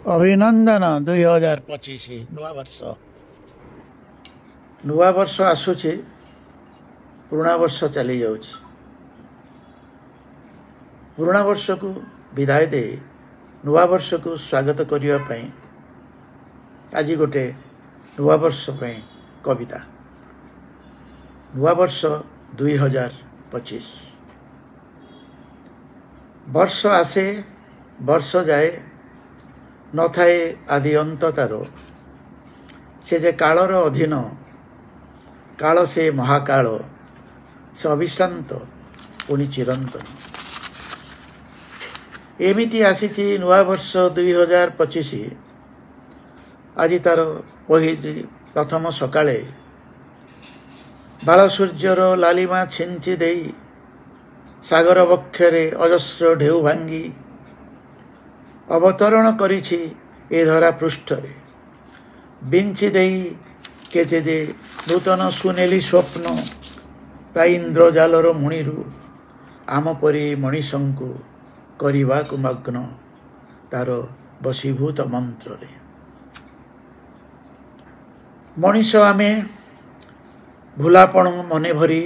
अभिनंदन 2025 नुआ वर्ष आसुची पुराणा वर्ष चली जाउची। पुराणा वर्ष को विदाय दे नुआ वर्ष को स्वागत करिया पई आज गोटे नुआ वर्ष पई कविता। नुआ वर्ष 2025 वर्ष आसे वर्ष जाए न थाए आदि अंत तार से जे कालर अधीन काल से महाकाल से अविश्रांत पुणी चिरंतन एमिति आसी नुआ वर्ष 2025 आज तार पही प्रथम सकाळे बाल सूर्यर लालिमा छिंची दे सागर वक्षरे अजस्र ढेउ भांगी अवतरण करिछि ए धरा पृष्ठरे बिंची देई केते दे नूतन सुनेली स्वप्न ता इंद्रजालर मुणिरु आम परी मणिषंकु करिबाकु मग्न तार बसीभूत मंत्रे मनीष आमे भूलापण मने भरी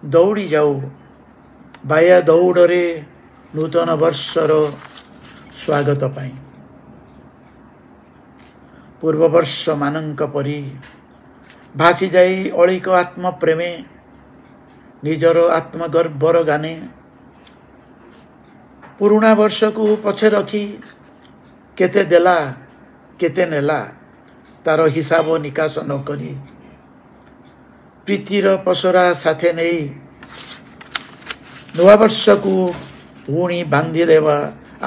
दौड़ी जाऊ बाया दौड़े नूतन वर्षर स्वागत पाई पूर्व वर्ष मानंक परी भासी जाई अलिक आत्म प्रेमे निजर आत्मगर्वर गाने पुरुणा वर्ष को पछे रखी केते देला केते नेला तार हिसाब निकास न करी प्रीतिर पसरा साथे नहीं नुआ वर्ष को पुणी बांधी देवा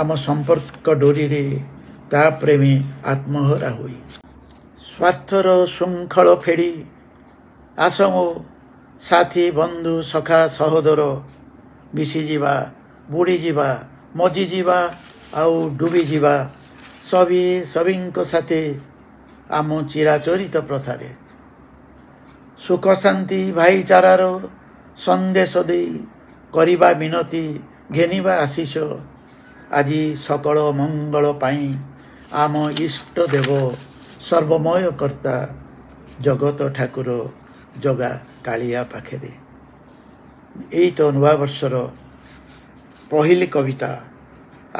आम संपर्क डोरी रे ता प्रेमी आत्महरा हुई स्वार्थर श्रृंखल फेड़ी आसमो साथी बंधु सखा सहोदर मिसी जीवा बुड़ी जीवा मजी जीवा आउ डूबी जीवा सभी साथे आम चिराचरित प्रथारे सुख शांति भाईचारार संदेश दे करिबा मिनती घेनिबा आशीष आज सकल मंगल पाई आम इष्ट देव सर्वमय कर्ता जगत ठाकुर जगा कालिया पाखेरे यही तो नुआ वर्षर पहली कविता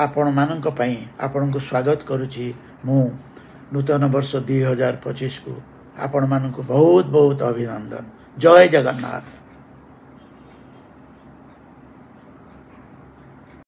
आपण मानक पाई आपण को स्वागत करुछि मु नूतन वर्ष 2025 को आपण मानक बहुत बहुत अभिनंदन। जय जगन्नाथ।